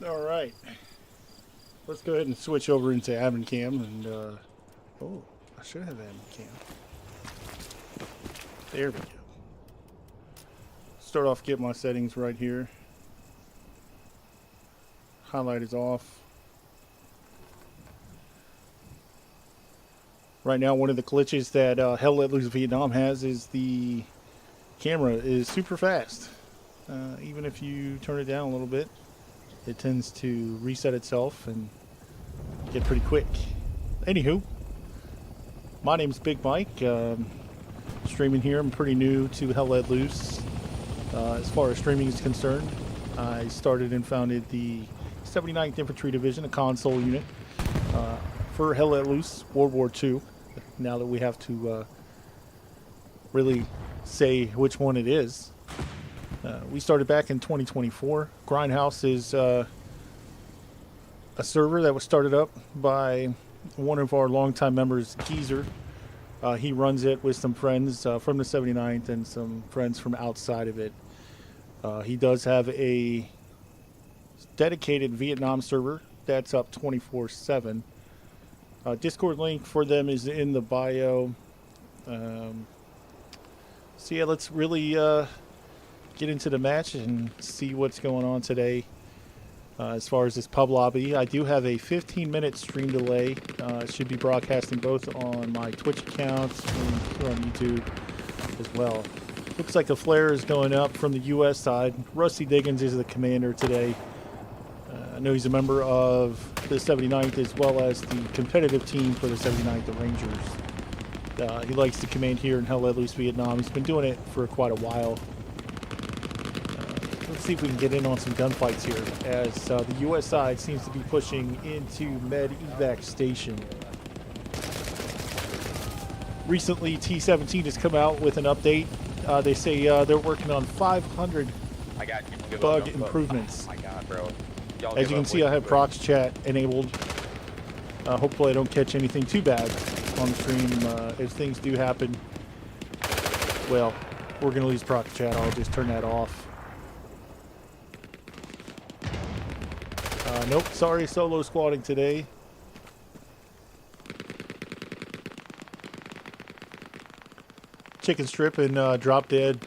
All right, let's go ahead and switch over into admin cam and oh, I should have admin cam. There we go. Start off, get my settings right here. Highlight is off. Right now, one of the glitches that HLLV Vietnam has is the camera is super fast. Even if you turn it down a little bit, it tends to reset itself and get pretty quick. Anywho, my name's Big Mike. Streaming here. I'm pretty new to Hell Let Loose as far as streaming is concerned. I started and founded the 79th Infantry Division, a console unit for Hell Let Loose World War II. Now that we have to really say which one it is. We started back in 2024. Grindhouse is a server that was started up by one of our longtime members, Geezer. He runs it with some friends from the 79th and some friends from outside of it. He does have a dedicated Vietnam server that's up 24/7. Discord link for them is in the bio. So yeah, let's really get into the match and see what's going on today. As far as this pub lobby, I do have a 15-minute stream delay. It should be broadcasting both on my Twitch account and here on YouTube as well. Looks like the flare is going up from the U.S. side. Rusty Diggins is the commander today. I know he's a member of the 79th as well as the competitive team for the 79th, the Rangers. He likes to command here in Hell Let Loose Vietnam. He's been doing it for quite a while. Let's see if we can get in on some gunfights here, as the U.S. side seems to be pushing into Med Evac Station. Recently, T-17 has come out with an update. They say they're working on 500 bug improvements. Oh my God, bro. As you can see, I have prox chat enabled. Hopefully I don't catch anything too bad on the stream. If things do happen, well, we're going to lose prox chat. I'll just turn that off. Nope, sorry, solo squatting today. Chicken strip and drop dead.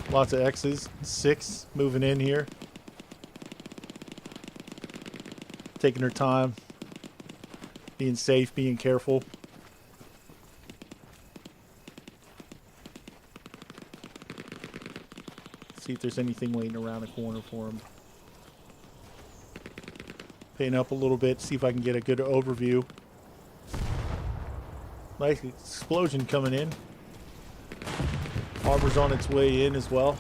Lots of X's. 6 moving in here. Taking their time. Being safe, being careful. See if there's anything waiting around the corner for them. Paying up a little bit, see if I can get a good overview. Nice explosion coming in. Armor's on its way in as well.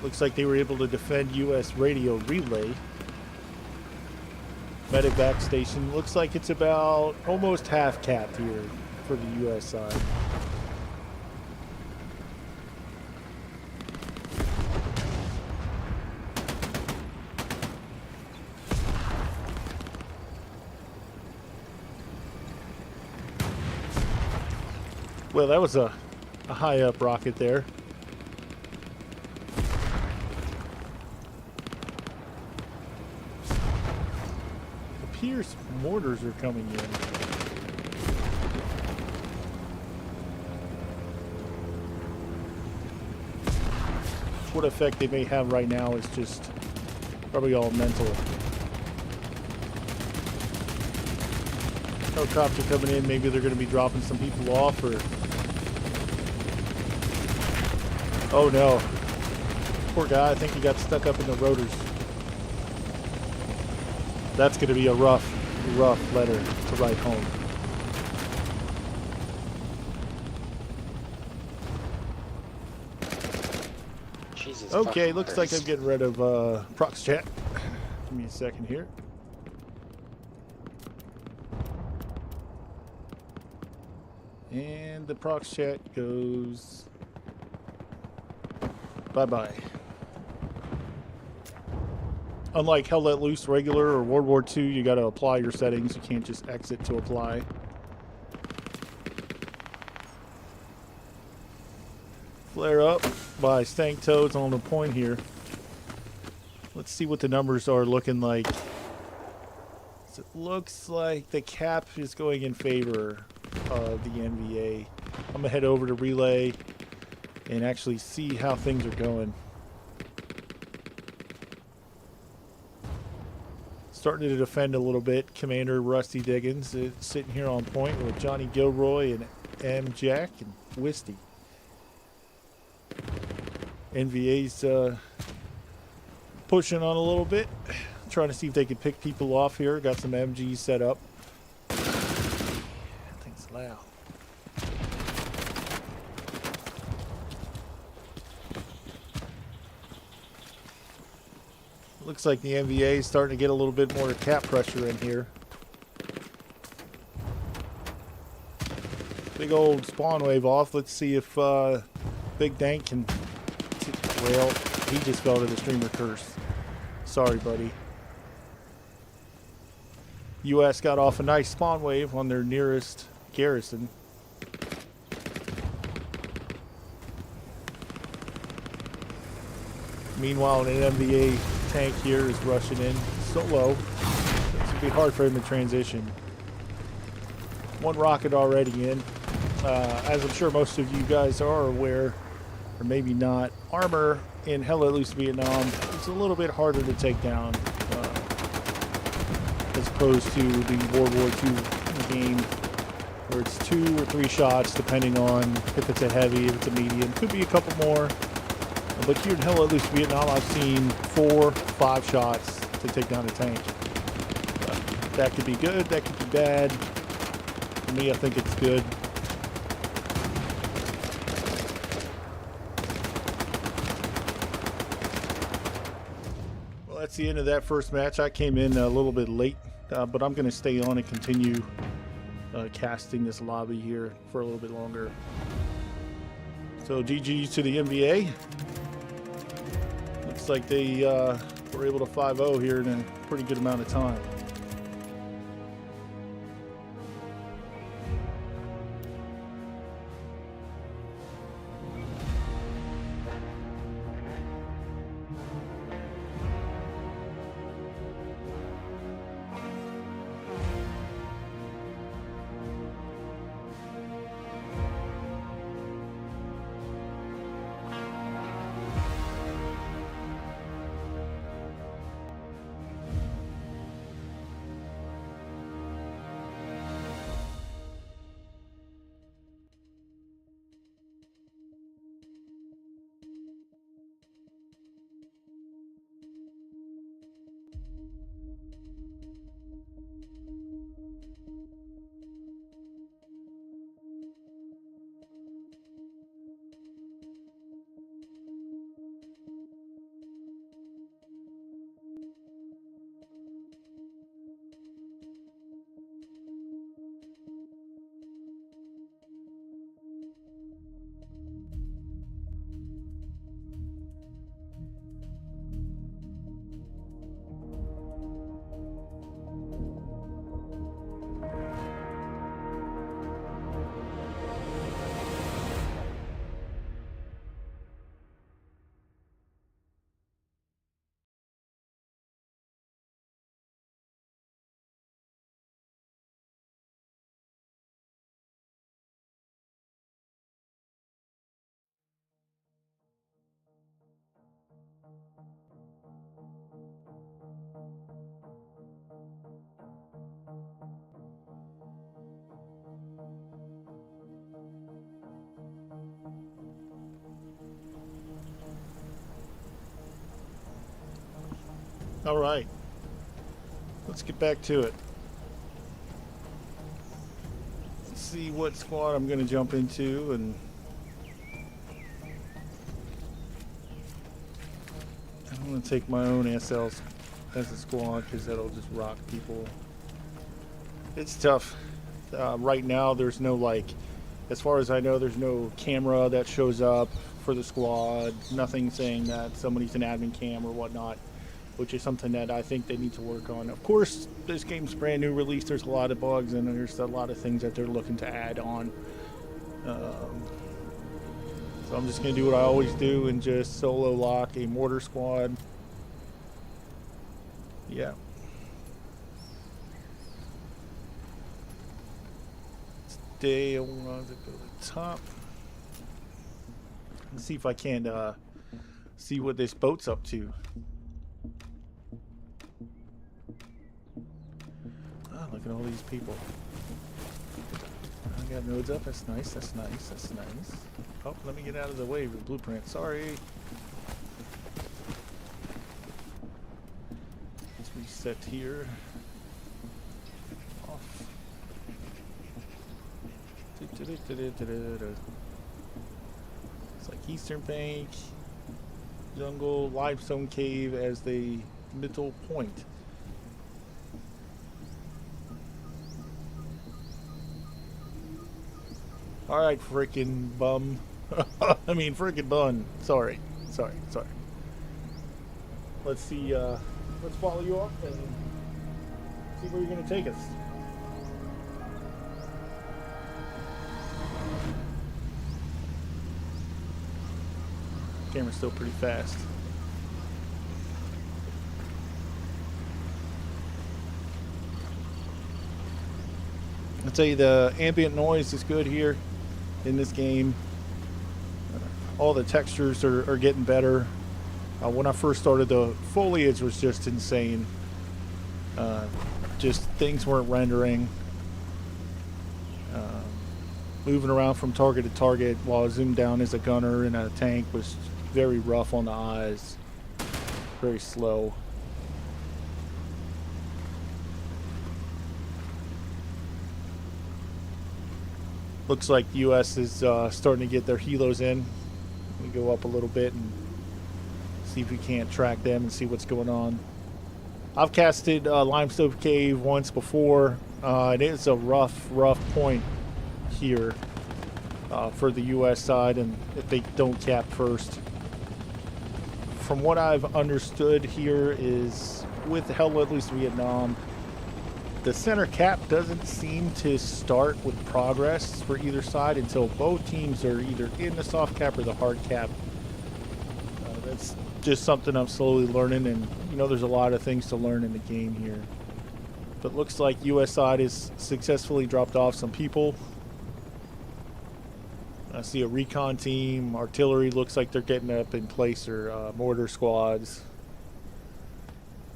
Looks like they were able to defend U.S. radio relay. Medevac station. Looks like it's about almost half capped here for the U.S. side. Well, that was a high up rocket there. Appears mortars are coming in. What effect they may have right now is just probably all mental. Helicopter coming in, maybe they're going to be dropping some people off, or... Oh no. Poor guy, I think he got stuck up in the rotors. That's going to be a rough letter to write home. Jesus. Okay, looks like I'm getting rid of prox chat. Give me a second here. And the prox chat goes bye-bye. Unlike Hell Let Loose regular or World War II, you got to apply your settings. You can't just exit to apply. Flare up by Stank Toads on the point here. Let's see what the numbers are looking like. So it looks like the cap is going in favor of the NVA. I'm gonna head over to relay and actually see how things are going. Starting to defend a little bit. Commander Rusty Diggins is sitting here on point with Johnny Gilroy and M. Jack and Wisty. NVA's pushing on a little bit, trying to see if they can pick people off here. Got some MGs set up. That thing's loud. Looks like the NVA is starting to get a little bit more cap pressure in here. Big old spawn wave off. Let's see if Big Dank can... Well, he just fell to the streamer curse. Sorry, buddy. US got off a nice spawn wave on their nearest garrison. Meanwhile, an MVA tank here is rushing in solo. So it's going to be hard for him to transition. One rocket already in. As I'm sure most of you guys are aware, or maybe not, armor in Hell Let Loose Vietnam is a little bit harder to take down as opposed to the World War II game where it's 2 or 3 shots depending on if it's a heavy, if it's a medium, could be a couple more. But here in Hell Let Loose Vietnam, I've seen 4, 5 shots to take down a tank. That could be good, that could be bad. For me, I think it's good. Well, that's the end of that first match. I came in a little bit late, but I'm going to stay on and continue casting this lobby here for a little bit longer. So GG to the NBA. Looks like they were able to 5-0 here in a pretty good amount of time. All right, let's get back to it. Let's see what squad I'm going to jump into, and I'm going to take my own SLs as a squad because that'll just rock people. It's tough. Right now, there's no, like, as far as I know, there's no camera that shows up for the squad. Nothing saying that somebody's an admin cam or whatnot, which is something that I think they need to work on. Of course, this game's brand new release. There's a lot of bugs and there's a lot of things that they're looking to add on. So I'm just going to do what I always do and just solo lock a mortar squad. Yeah. Today I want to go to the top. Let's see if I can see what this boat's up to. Oh, look at all these people. I got nodes up. That's nice. That's nice. That's nice. Oh, let me get out of the way with blueprint. Sorry. Let's reset here. Off. It's like Eastern Bank, Jungle, Limestone Cave as the middle point. Alright, freaking bum. I mean, freaking bun. Sorry. Let's see, let's follow you up and see where you're going to take us. Camera's still pretty fast. I'll tell you, the ambient noise is good here in this game. All the textures are getting better. When I first started, the foliage was just insane. Just things weren't rendering. Moving around from target to target while I zoomed down as a gunner in a tank was very rough on the eyes. Very slow. Looks like the U.S. is starting to get their helos in. We go up a little bit and see if we can't track them and see what's going on. I've casted Limestone Cave once before. It is a rough point here for the U.S. side, and if they don't cap first. From what I've understood here is with HLLV Vietnam, the center cap doesn't seem to start with progress for either side until both teams are either in the soft cap or the hard cap. That's just something I'm slowly learning, and you know there's a lot of things to learn in the game here. But looks like US side has successfully dropped off some people. I see a recon team, artillery looks like they're getting up in place, or mortar squads.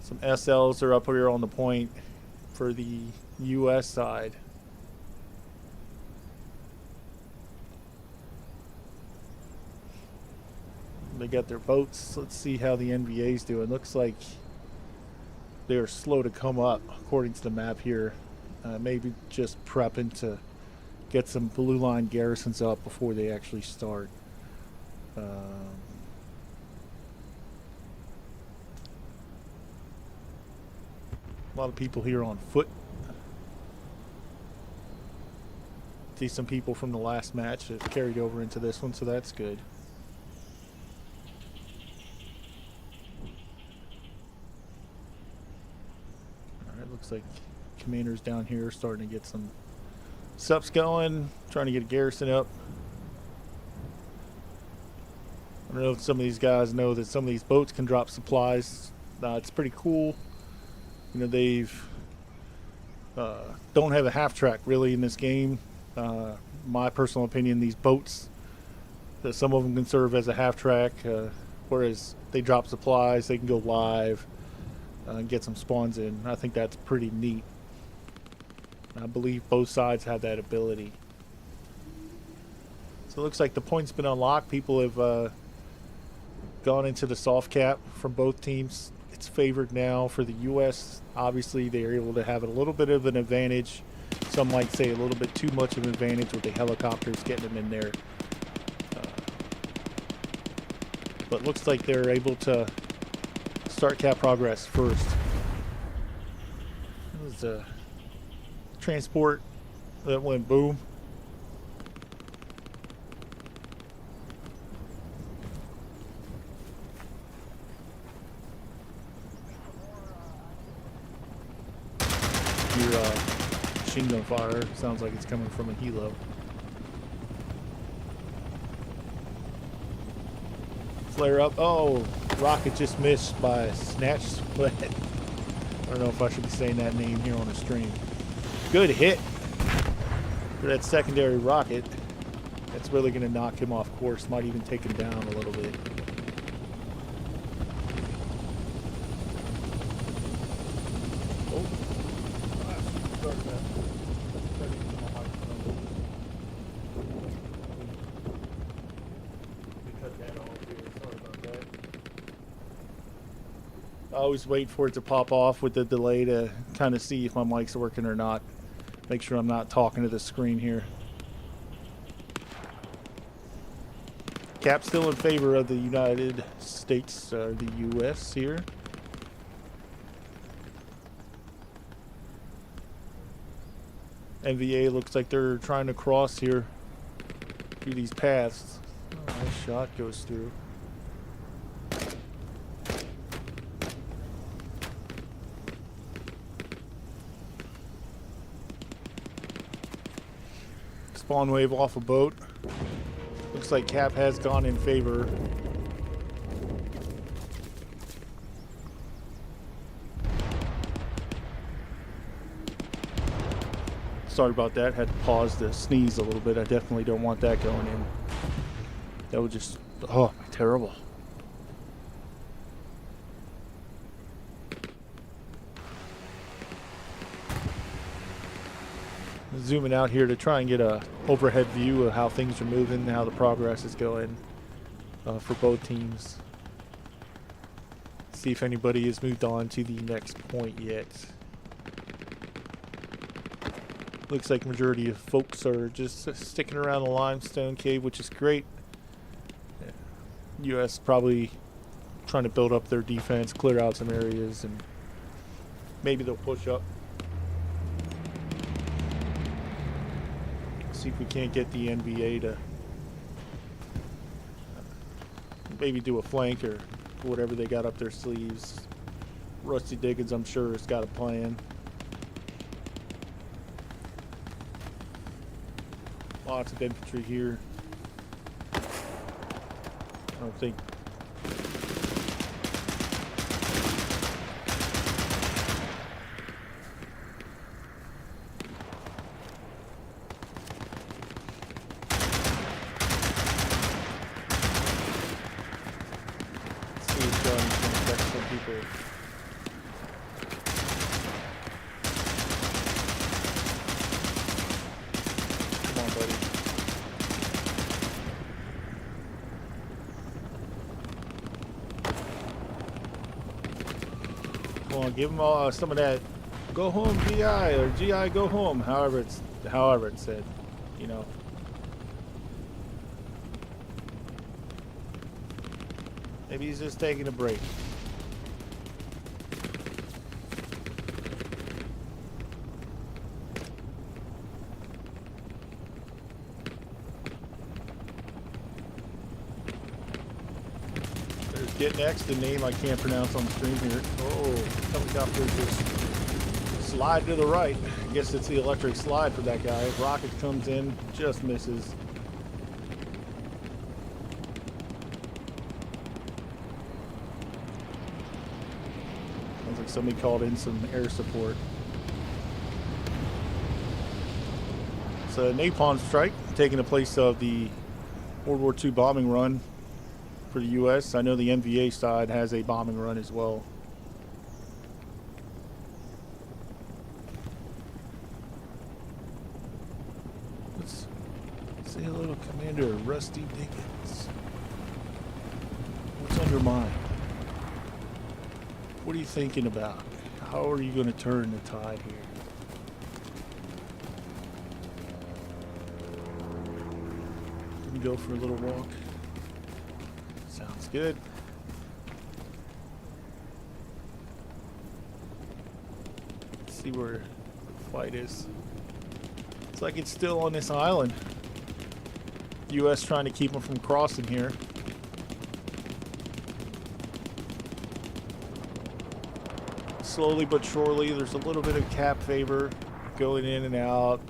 Some SLs are up here on the point for the US side. They got their boats. Let's see how the NVA's doing. Looks like they're slow to come up according to the map here. Maybe just prepping to get some blue line garrisons up before they actually start. A lot of people here on foot. See some people from the last match have carried over into this one, so that's good. Alright, looks like commanders down here are starting to get some sups going, trying to get a garrison up. I don't know if some of these guys know that some of these boats can drop supplies. It's pretty cool. You know, they've don't have a half track really in this game. My personal opinion, these boats, that some of them can serve as a half track, whereas they drop supplies, they can go live and get some spawns in. I think that's pretty neat. I believe both sides have that ability. So it looks like the point's been unlocked. People have gone into the soft cap from both teams. It's favored now for the U.S. Obviously, they're able to have a little bit of an advantage. Some might say a little bit too much of an advantage with the helicopters getting them in there. But looks like they're able to start cap progress first. It was a transport that went boom. Your machine gun fire sounds like it's coming from a helo. Flare up. Oh, rocket just missed by a snatch split. I don't know if I should be saying that name here on the stream. Good hit for that secondary rocket. That's really going to knock him off course. Might even take him down a little bit. Oh. I always wait for it to pop off with the delay to kind of see if my mic's working or not. Make sure I'm not talking to the screen here. Cap still in favor of the United States, the U.S. here. NVA looks like they're trying to cross here through these paths. Oh, nice shot goes through. Spawn wave off a boat. Looks like Cap has gone in favor. Sorry about that. Had to pause to sneeze a little bit. I definitely don't want that going in. That would just, oh, terrible. Zooming out here to try and get a overhead view of how things are moving, how the progress is going for both teams. See if anybody has moved on to the next point yet. Looks like majority of folks are just sticking around the limestone cave, which is great. U.S. probably trying to build up their defense, clear out some areas, and maybe they'll push up. See if we can't get the NBA to maybe do a flank or whatever they got up their sleeves. Rusty Diggins, I'm sure, has got a plan. Lots of infantry here. I don't think. Give them all some of that. Go home, GI, or GI, go home. However it's said, you know. Maybe he's just taking a break. Get next, the name I can't pronounce on the screen here. Oh, coming up there, just slide to the right. I guess it's the electric slide for that guy. Rocket comes in, just misses. Sounds like somebody called in some air support. It's a napalm strike taking the place of the World War II bombing run for the U.S. I know the NVA side has a bombing run as well. Let's say hello to Commander Rusty Diggins. What's on your mind? What are you thinking about? How are you going to turn the tide here? Can we go for a little walk? Sounds good. Let's see where the fight is. It's like it's still on this island. U.S. trying to keep them from crossing here. Slowly but surely, there's a little bit of cap favor going in and out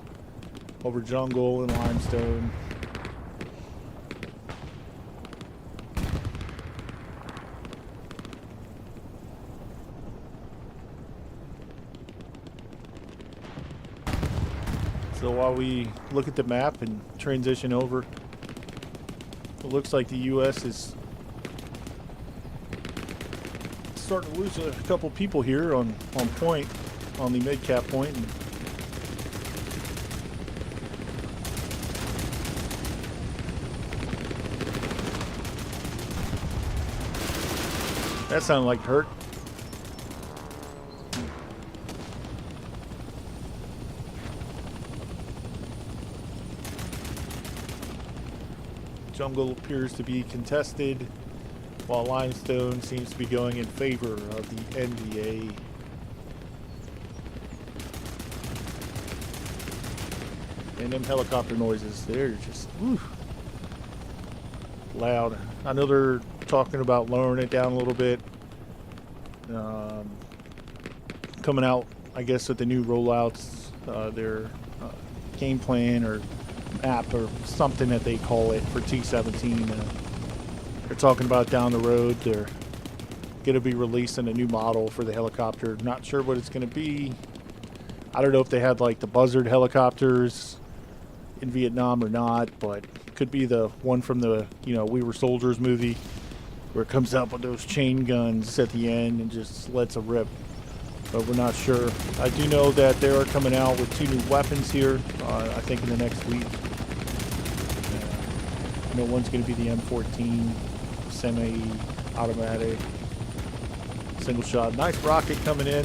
over jungle and limestone. So while we look at the map and transition over, it looks like the U.S. is starting to lose a couple people here on point, on the mid-cap point. And that sounded like hurt. Jungle appears to be contested, while Limestone seems to be going in favor of the NVA. And them helicopter noises, they're just loud. I know they're talking about lowering it down a little bit. Coming out, I guess, with the new rollouts, their game plan or app or something that they call it for T-17. They're talking about down the road. They're going to be releasing a new model for the helicopter. Not sure what it's going to be. I don't know if they had like the Buzzard helicopters in Vietnam or not, but could be the one from the, We Were Soldiers movie where it comes up with those chain guns at the end and just lets a rip. But we're not sure. I do know that they are coming out with 2 new weapons here, I think in the next week. One's going to be the M14 semi-automatic single shot. Nice rocket coming in.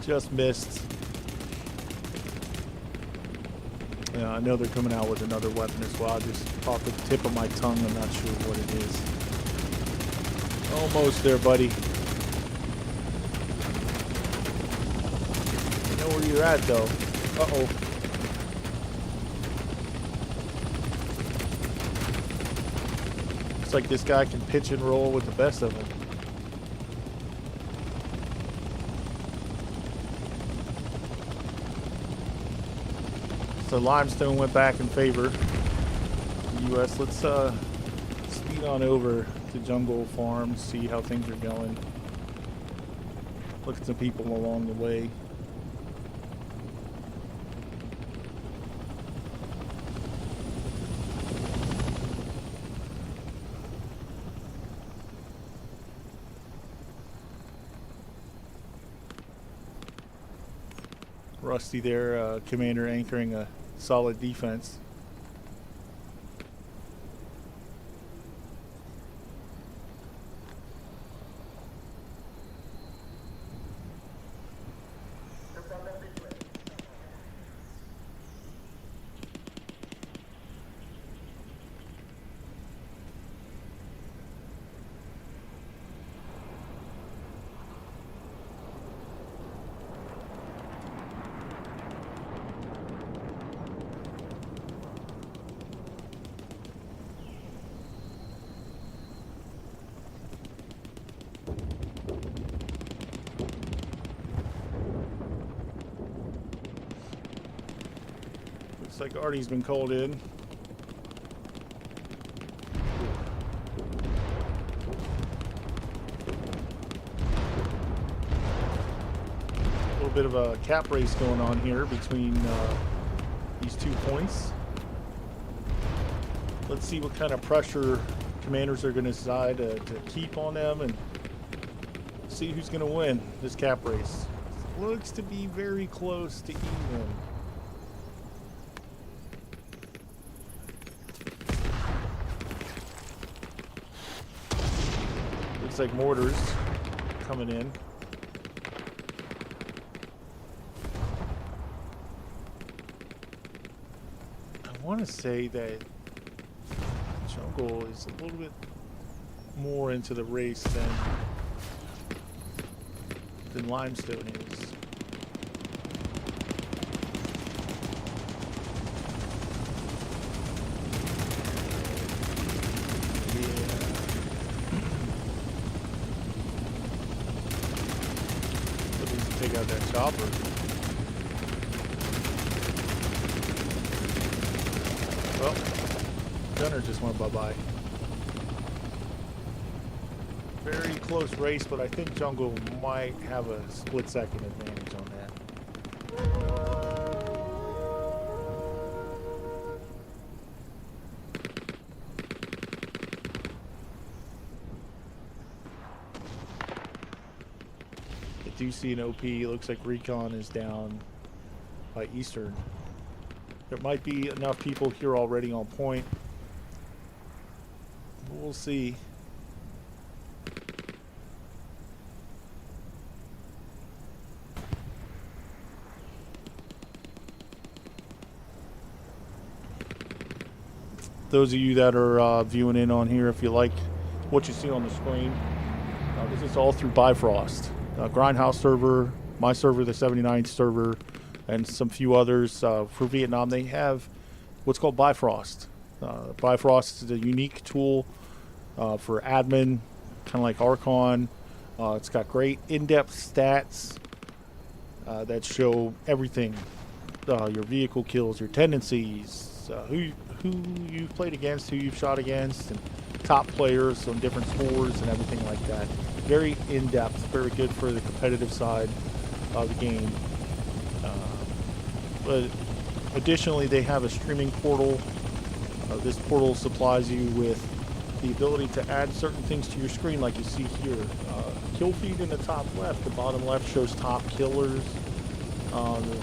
Just missed. Yeah, I know they're coming out with another weapon as well. Just off the tip of my tongue, I'm not sure what it is. Almost there, buddy. You know where you're at, though. Uh-oh. Looks like this guy can pitch and roll with the best of them. So Limestone went back in favor of the U.S. Let's speed on over to Jungle Farm, see how things are going. Look at some people along the way. Rusty there, commander anchoring a solid defense. Looks like Artie's been called in. A little bit of a cap race going on here between these 2 points. Let's see what kind of pressure commanders are going to decide to keep on them and see who's going to win this cap race. Looks to be very close to even. Looks like mortars coming in. I want to say that Jungle is a little bit more into the race than Limestone is. Take out that chopper. Well, Gunner just went bye-bye. Very close race, but I think Jungle might have a split-second advantage on that. do see an OP. It looks like Recon is down by Eastern. There might be enough people here already on point. We'll see. Those of you that are viewing in on here, if you like what you see on the screen, this is all through Bifrost. Grindhouse server, my server, the 79th server, and some few others. For Vietnam, they have what's called Bifrost. Bifrost is a unique tool for admin, kind of like Archon. It's got great in-depth stats that show everything. Your vehicle kills, your tendencies, who you've played against, who you've shot against, and top players on different scores and everything like that. Very in-depth, very good for the competitive side of the game. But additionally, they have a streaming portal. This portal supplies you with the ability to add certain things to your screen, like you see here. Kill feed in the top left. The bottom left shows top killers. The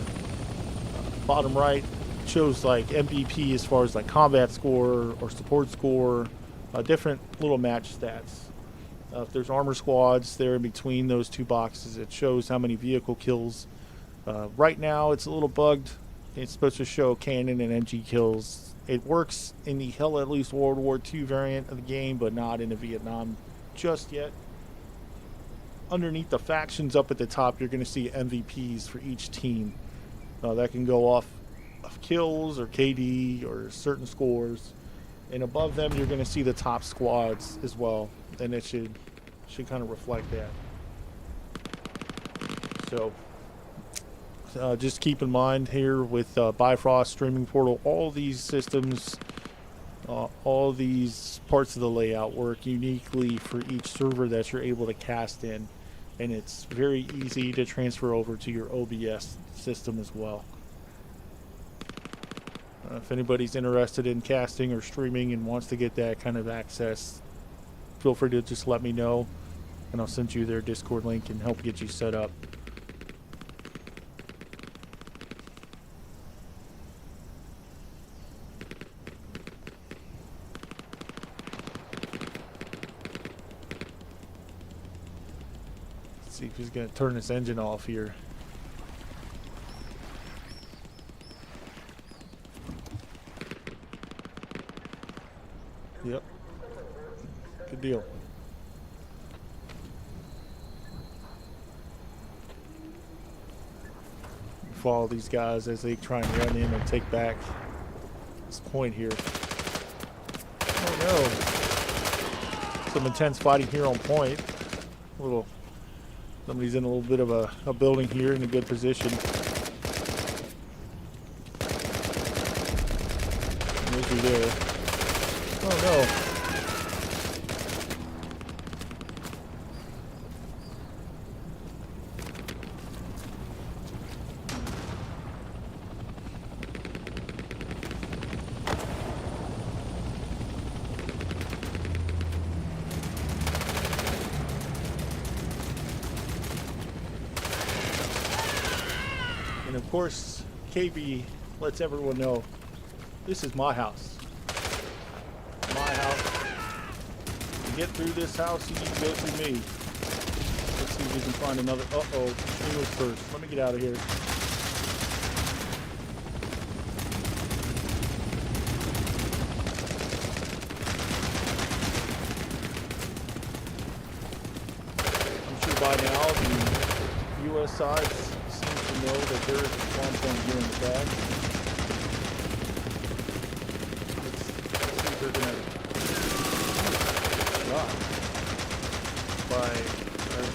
bottom right shows like MVP as far as like combat score or support score, different little match stats. If there's armor squads there in between those two boxes, it shows how many vehicle kills. Right now it's a little bugged. It's supposed to show cannon and MG kills. It works in the Hell at Least World War II variant of the game, but not in the Vietnam just yet. Underneath the factions up at the top, you're going to see MVPs for each team. That can go off of kills or KD or certain scores. And above them, you're going to see the top squads as well. And it should kind of reflect that. So just keep in mind here with Bifrost streaming portal, all these systems, all these parts of the layout work uniquely for each server that you're able to cast in. And it's very easy to transfer over to your OBS system as well. If anybody's interested in casting or streaming and wants to get that kind of access, feel free to just let me know, and I'll send you their Discord link and help get you set up. Let's see if he's going to turn this engine off here. Yep. Good deal. Follow these guys as they try and run in and take back this point here. Oh no. Some intense fighting here on point. Somebody's in a little bit of a building here in a good position. Those are there. Oh no. And of course, KB lets everyone know this is my house. My house. To get through this house, you need to go through me. Let's see if we can find another. Uh-oh. Me was first. Let me get out of here. I'm sure by now the U.S. side seems to know that there is a spawn point here in the back. Let's see if they're going to by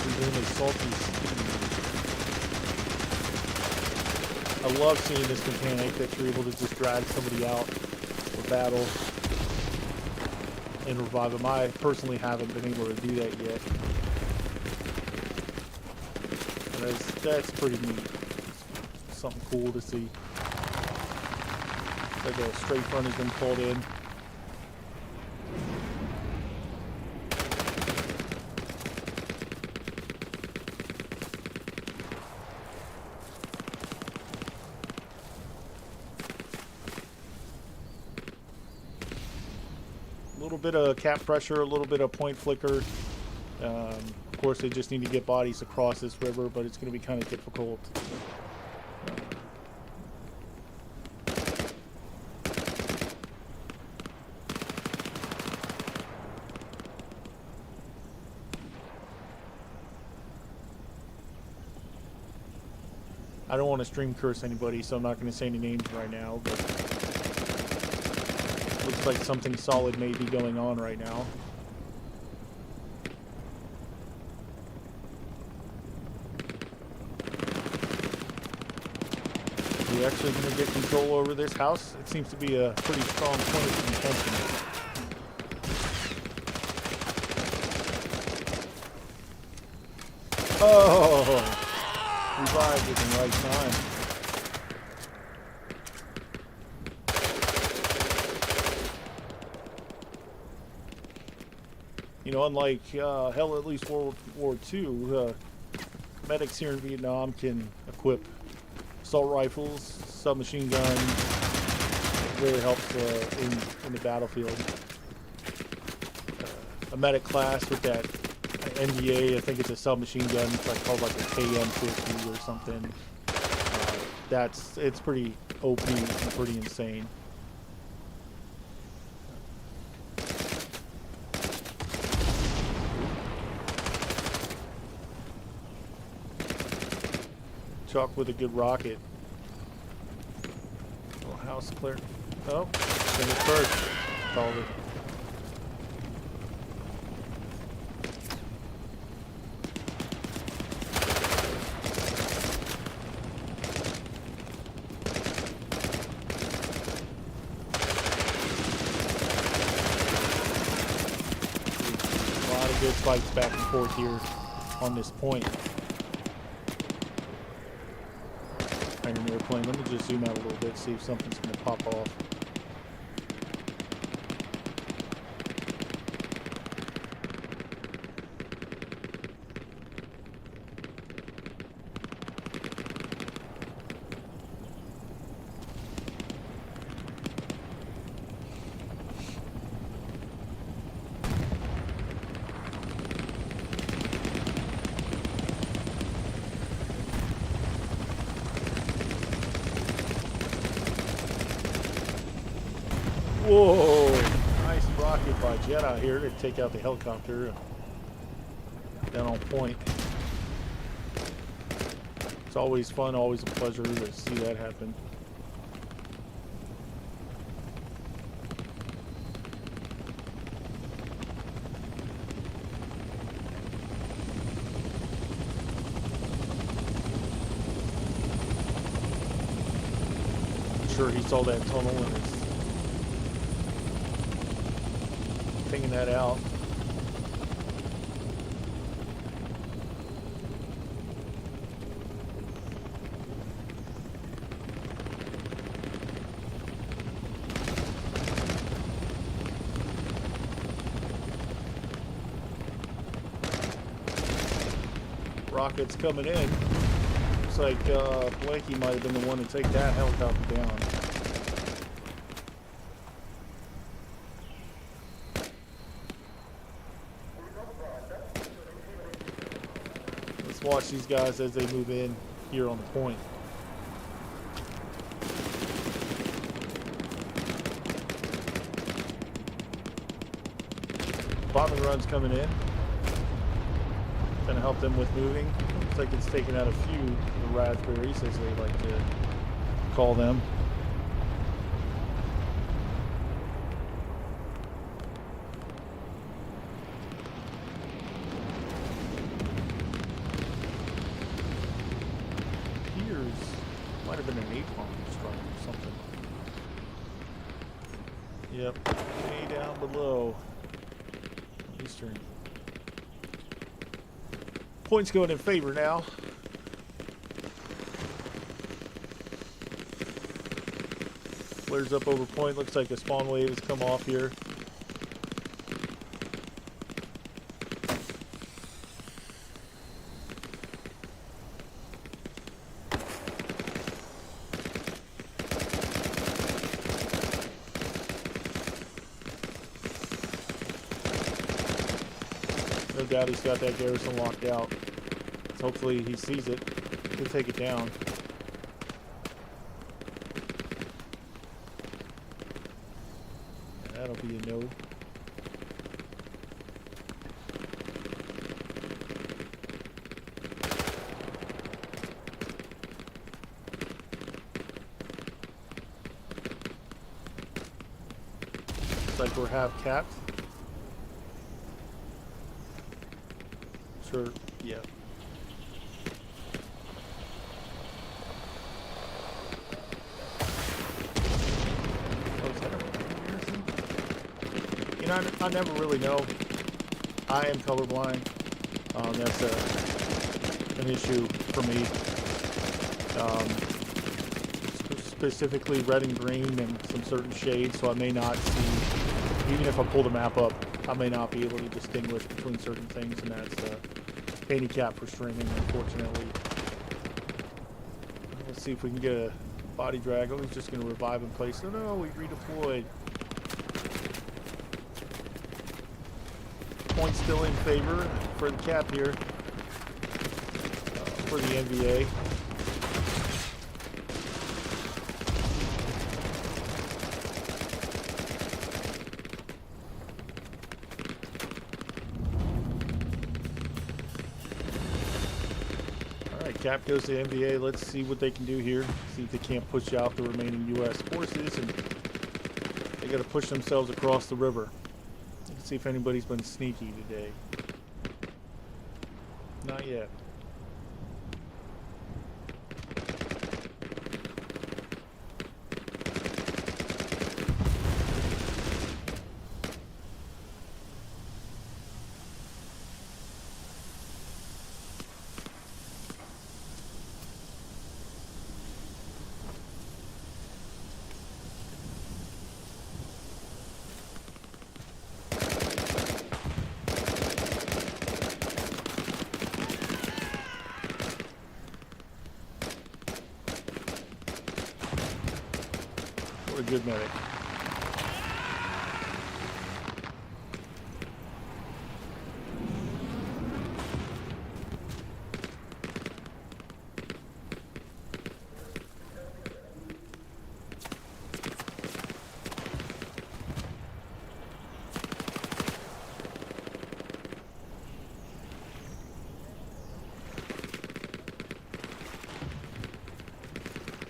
presumably salty speed. I love seeing this mechanic that you're able to just drag somebody out for battle and revive them. I personally haven't been able to do that yet. That's pretty neat. Something cool to see. Like a straight front has been pulled in. little bit of cap pressure, a little bit of point flicker. Of course, they just need to get bodies across this river, but it's going to be kind of difficult. I don't want to stream curse anybody, so I'm not going to say any names right now, but looks like something solid may be going on right now. Are we actually going to get control over this house? It seems to be a pretty strong point of contention. Oh! Revived at the right time. You know, unlike hell, at least World War II, medics here in Vietnam can equip assault rifles, submachine guns. It really helps in the battlefield. A medic class with that NDA, I think it's a submachine gun. It's like called like a KM-50 or something. It's pretty OP and pretty insane. Chalk with a good rocket. Little house clear. Oh, finished first. Called it. Good fights back and forth here on this point. And an airplane. Let me just zoom out a little bit, see if something's going to pop off. Whoa! Nice rocket by Jet out here to take out the helicopter down on point. It's always fun, always a pleasure to see that happen. I'm sure he saw that tunnel and is pinging that out. Rockets coming in. Looks like Blakey might have been the one to take that helicopter down. Let's watch these guys as they move in here on the point. Bombing runs coming in. Gonna help them with moving. Looks like it's taken out a few of the raspberries, as they like to call them. Might have been an napalm strike or something. Yep, way down below. Eastern. Points going in favor now. Flares up over point. Looks like a spawn wave has come off here. doubt he's got that garrison locked out. So hopefully he sees it. He'll take it down. That'll be a no. Like we're half capped. Sure, yeah. Oh, is that a garrison? You know, I never really know. I am colorblind. That's an issue for me. Specifically red and green and some certain shades, so I may not see. Even if I pull the map up, I may not be able to distinguish between certain things, and that's a handicap for streaming, unfortunately. Let's see if we can get a body drag. Oh, he's just going to revive in place. Oh no, we redeployed. Point still in favor for the cap here, for the NVA. Cap goes to NVA. Let's see what they can do here. See if they can't push out the remaining U.S. forces, and they got to push themselves across the river. Let's see if anybody's been sneaky today. Not yet. A good medic.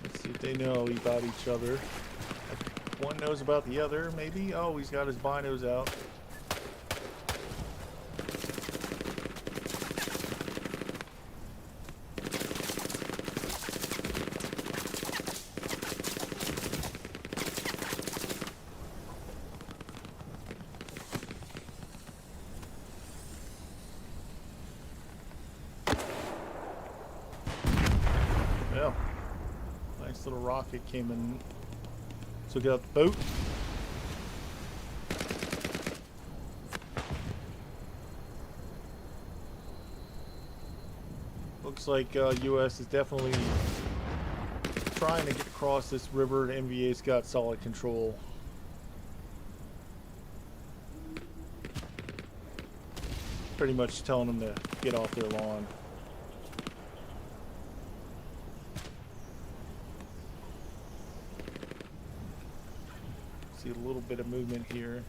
Let's see if they know about each other. One knows about the other, maybe. Oh, he's got his binos out. Well, nice little rocket came in. So get out the boat. Looks like U.S. is definitely trying to get across this river. The NVA's got solid control. Pretty much telling them to get off their lawn. See a little bit of movement here.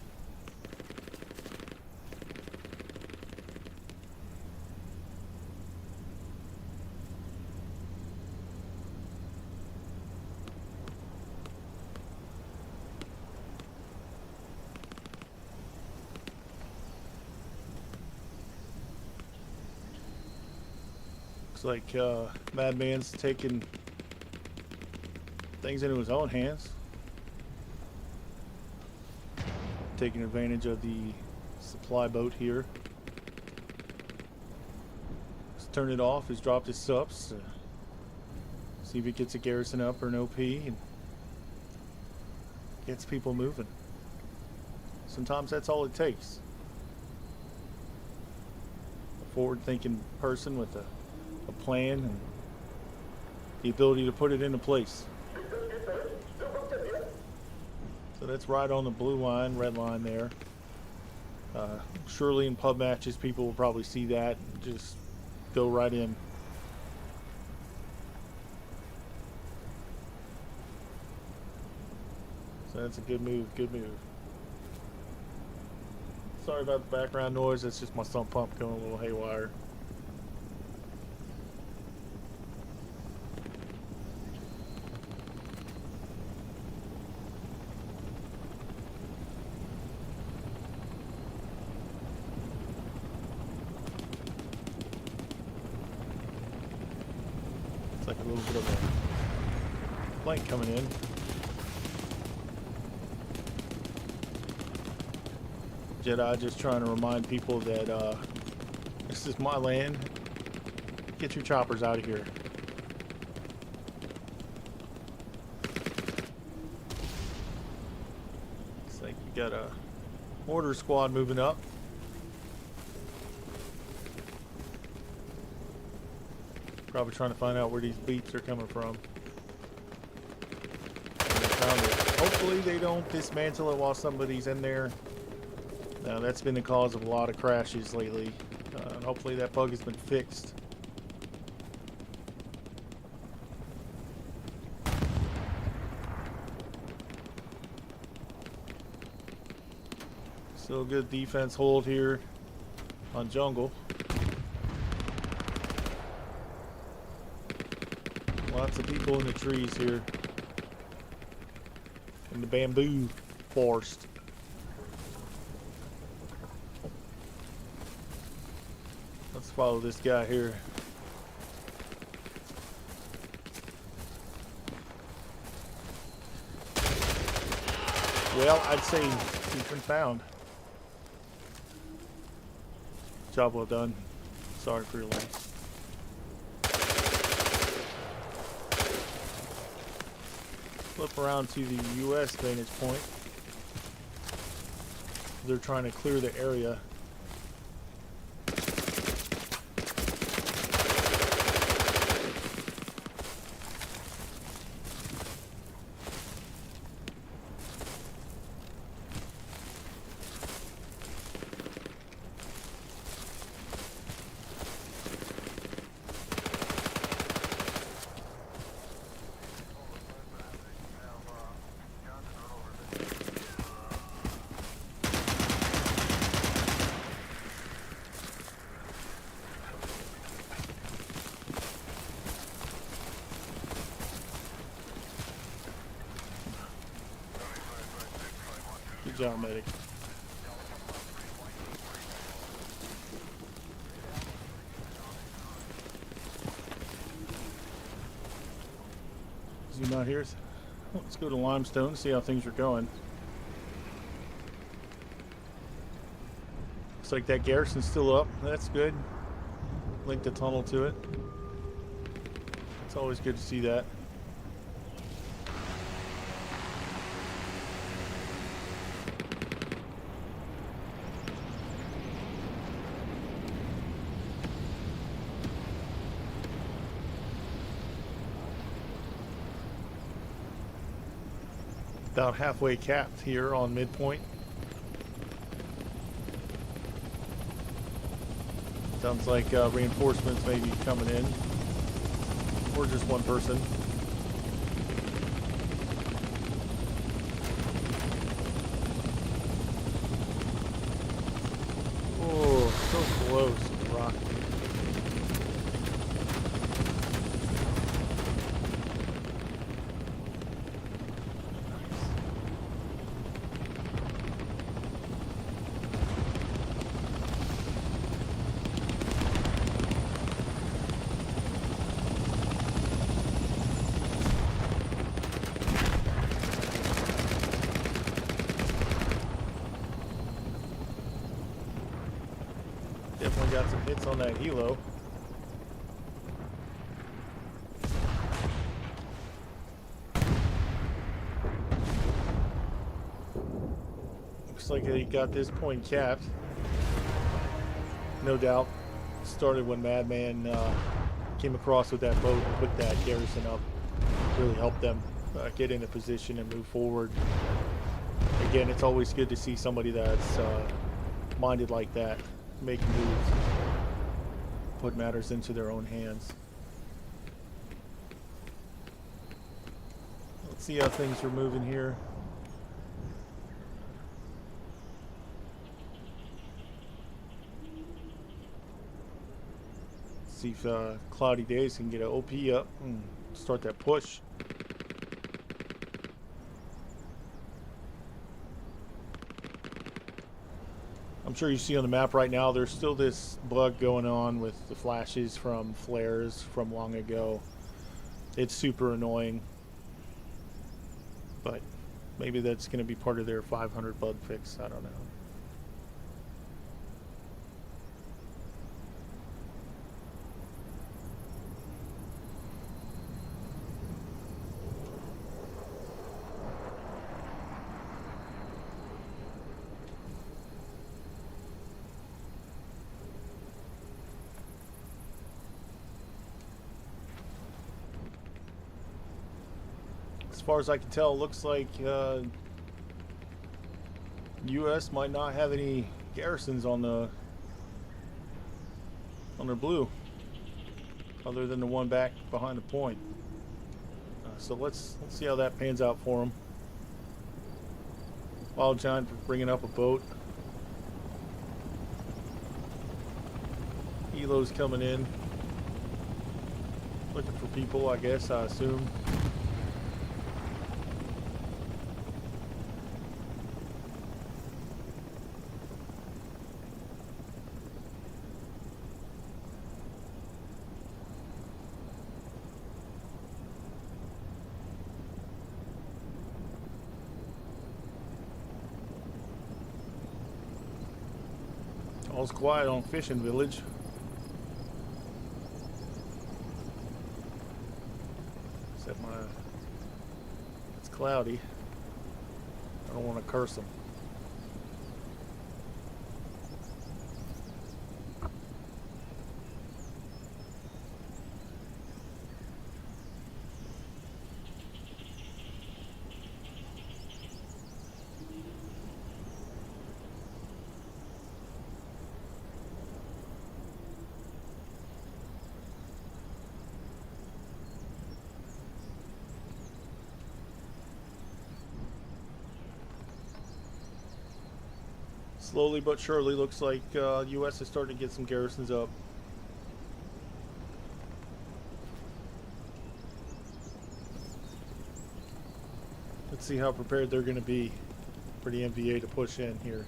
Looks like Madman's taking things into his own hands. Taking advantage of the supply boat here. He's turned it off. He's dropped his subs. See if he gets a garrison up or an OP and gets people moving. Sometimes that's all it takes. A forward-thinking person with a plan and the ability to put it into place. So that's right on the blue line, red line there. Surely in pub matches, people will probably see that and just go right in. So that's a good move, good move. Sorry about the background noise, that's just my sump pump going a little haywire. It's like a little bit of a flank coming in. Jedi just trying to remind people that this is my land. Get your choppers out of here. Looks like we got a mortar squad moving up. Probably trying to find out where these beeps are coming from. And they found it. Hopefully they don't dismantle it while somebody's in there. Now that's been the cause of a lot of crashes lately. Hopefully that bug has been fixed. Still a good defense hold here on jungle. Lots of people in the trees here. In the bamboo forest. Let's follow this guy here. Well, I'd say he's been found. Job well done. Sorry for your loss. Flip around to the U.S. vantage point. They're trying to clear the area. Good job, medic. Zoom out here. Let's go to Limestone, see how things are going. Looks like that garrison's still up. That's good. Link the tunnel to it. It's always good to see that. About halfway capped here on midpoint. Sounds like reinforcements may be coming in, or just one person. Oh, so close to the rock. Definitely got some hits on that helo. Looks like they got this point capped. No doubt. Started when Madman came across with that boat and put that garrison up. Really helped them get into position and move forward. Again, it's always good to see somebody that's minded like that, making moves, put matters into their own hands. Let's see how things are moving here. See if Cloudy Days can get an OP up and start that push. I'm sure you see on the map right now there's still this bug going on with the flashes from flares from long ago. It's super annoying, but maybe that's going to be part of their 500 bug fix. I don't know. As far as I can tell, it looks like U.S. might not have any garrisons on their blue, other than the one back behind the point. So let's see how that pans out for them. Wild Giant for bringing up a boat. Elo's coming in, looking for people, I guess. I assume. All's quiet on Fishing Village. Except it's cloudy. I don't want to curse them. Slowly but surely, looks like U.S. is starting to get some garrisons up. Let's see how prepared they're going to be for the MVA to push in here.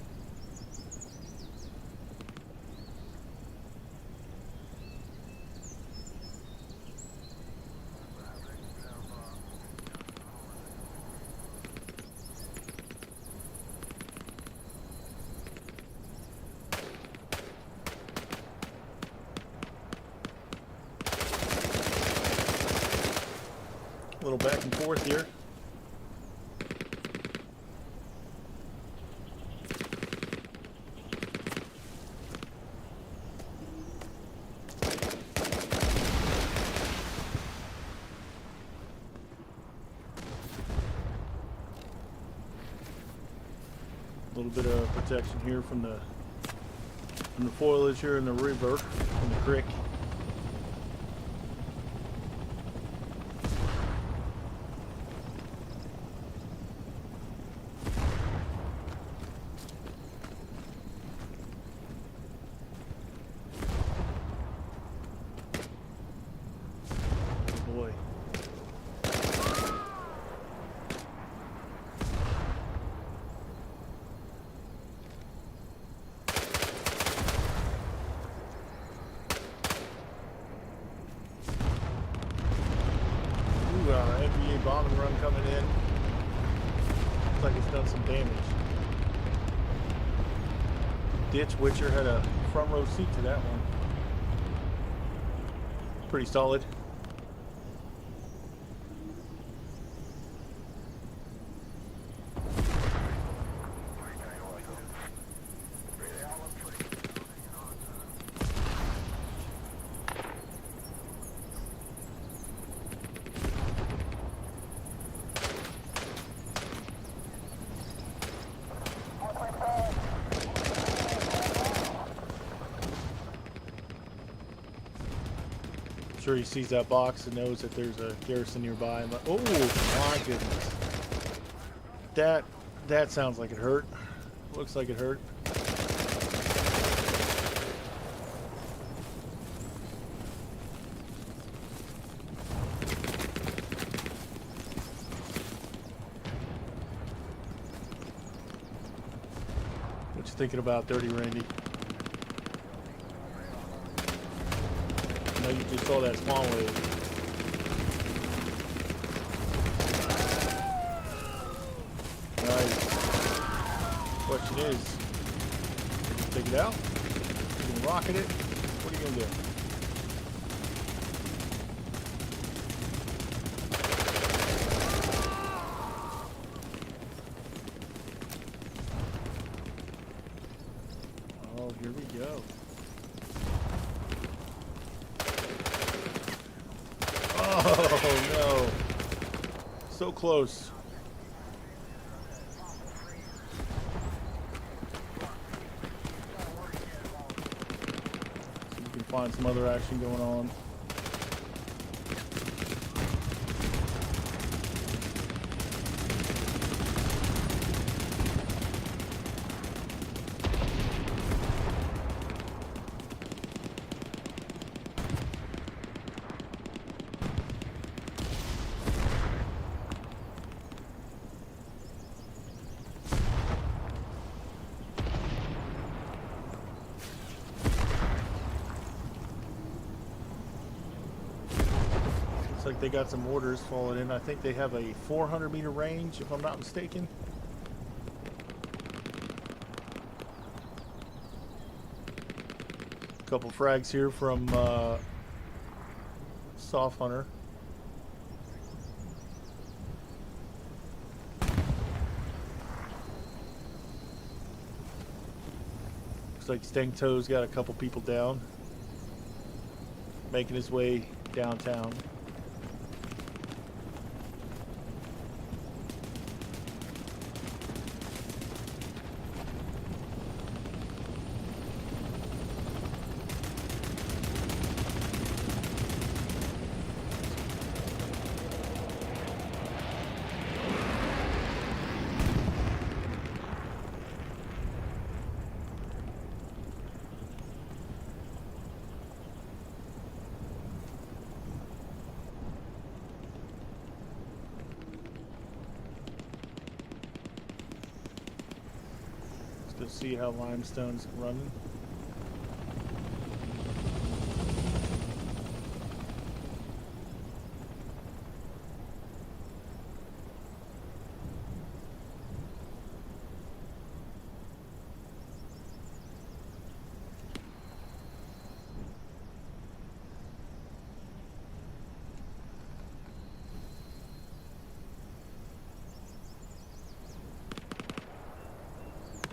A little back and forth here. A little bit of protection here from the foliage here in the river, from the creek. Boy. NBA bombing run coming in. Looks like it's done some damage. Ditch Witcher had a front row seat to that one. Pretty solid. sure he sees that box and knows that there's a garrison nearby. I'm like, oh my goodness. That sounds like it hurt. Looks like it hurt. What you thinking about, Dirty Randy? I know you just saw that spawn wave. Nice. Question is, take it out? You gonna rocket it? What are you gonna do? Oh, here we go. Oh no. So close. So you can find some other action going on. Looks like they got some orders falling in. I think they have a 400-meter range, if I'm not mistaken. A couple frags here from Soft Hunter. Looks like Stengtoe's got a couple people down, making his way downtown. To see how Limestone's running.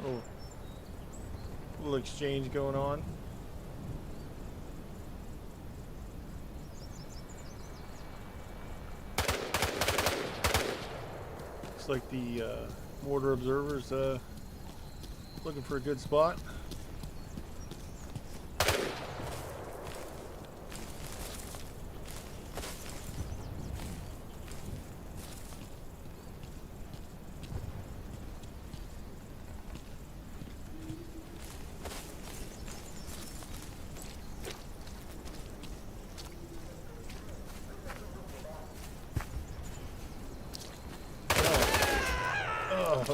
Oh. Little exchange going on. Looks like the mortar observer's looking for a good spot. A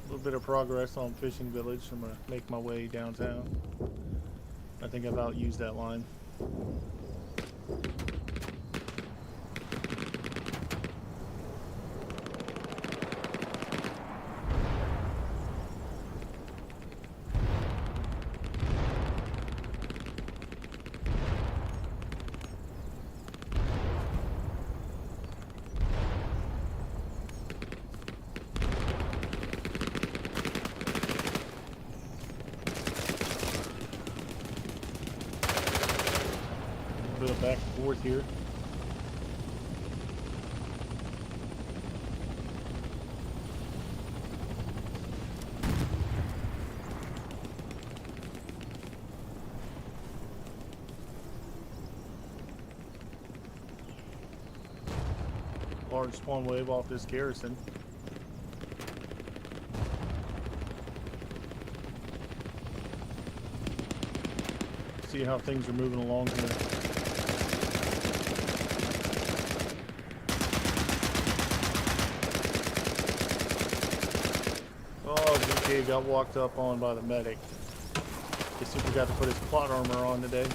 little bit of progress on Fishing Village. I'm gonna make my way downtown. I think I've outused that line. Bit of back and forth here. large spawn wave off this garrison. See how things are moving along here. Oh, GK got walked up on by the medic. Guess he forgot to put his plot armor on today.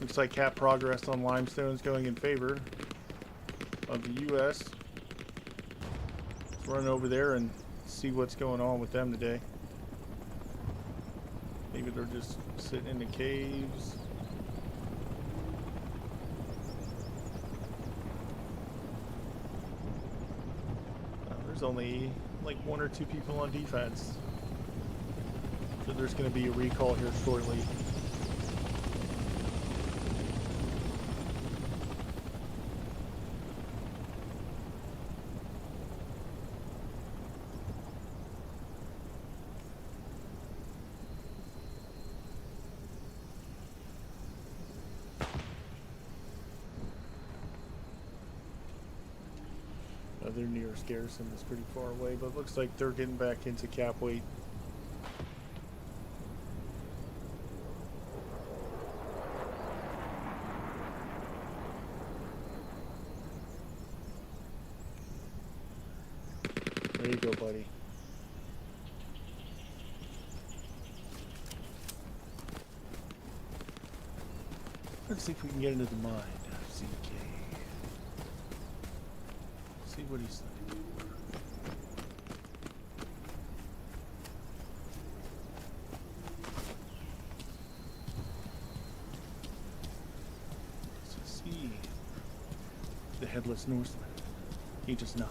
Looks like cap progress on limestone is going in favor of the U.S. Let's run over there and see what's going on with them today. Maybe they're just sitting in the caves. There's only like 1 or 2 people on defense. So there's going to be a recall here shortly. Their nearest garrison is pretty far away, but it looks like they're getting back into cap weight. There you go, buddy. Let's see if we can get into the mind of ZK. See what he's thinking. Let's see the headless Norseman. He does not.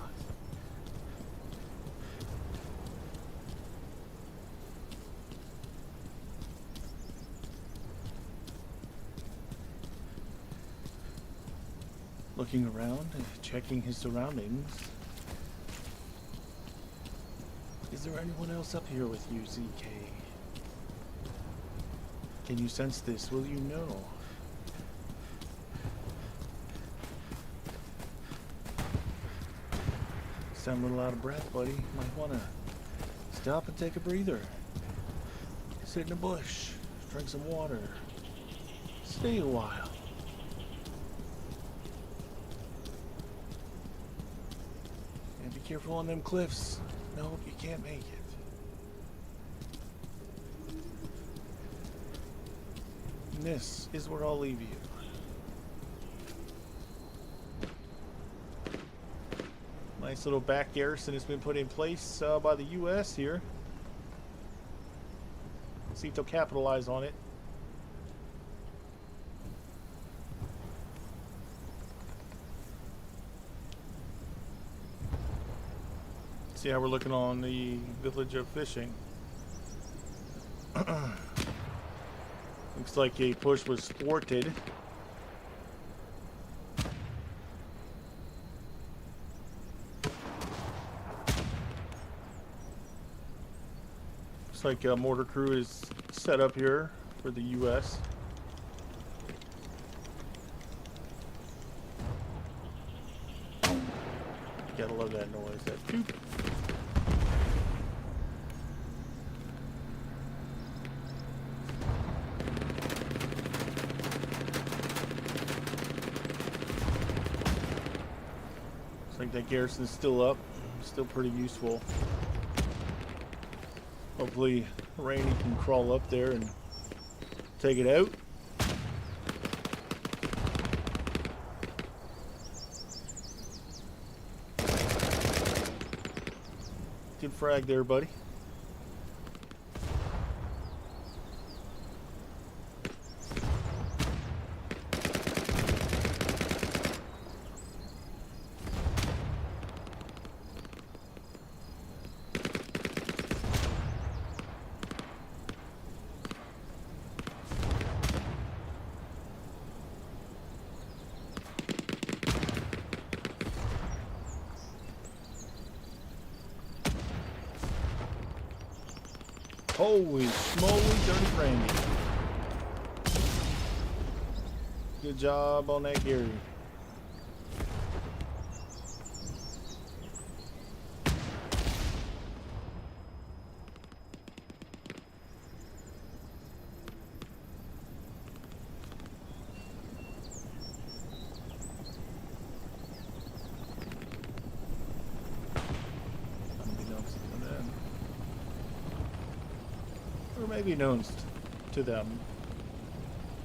Looking around, checking his surroundings. Is there anyone else up here with you, ZK? Can you sense this? Will you know? Sound a little out of breath, buddy. Might want to stop and take a breather. Sit in a bush, drink some water, stay a while. Careful on them cliffs. No, you can't make it. And this is where I'll leave you. Nice little back garrison has been put in place by the U.S. here. See if they'll capitalize on it. See how we're looking on the village of fishing. Looks like a push was thwarted. Looks like a mortar crew is set up here for the U.S. You gotta love that noise, that toot. Like that garrison's still up, still pretty useful. Hopefully Rainey can crawl up there and take it out. Good frag there, buddy. Holy smoly, dirty brandy. Good job on that, Gary. Or maybe known to them.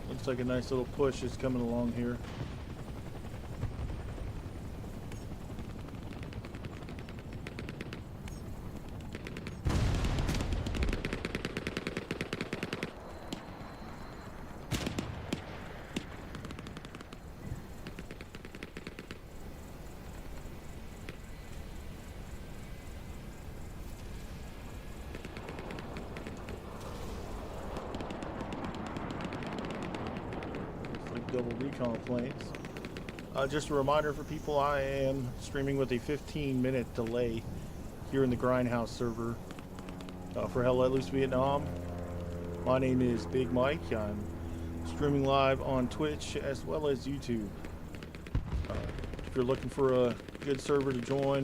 Looks like a nice little push is coming along here. Double recon planes. Just a reminder for people, I am streaming with a 15-minute delay here in the Grindhouse server for Hell Let Loose Vietnam. My name is Big Mike. I'm streaming live on Twitch as well as YouTube. If you're looking for a good server to join,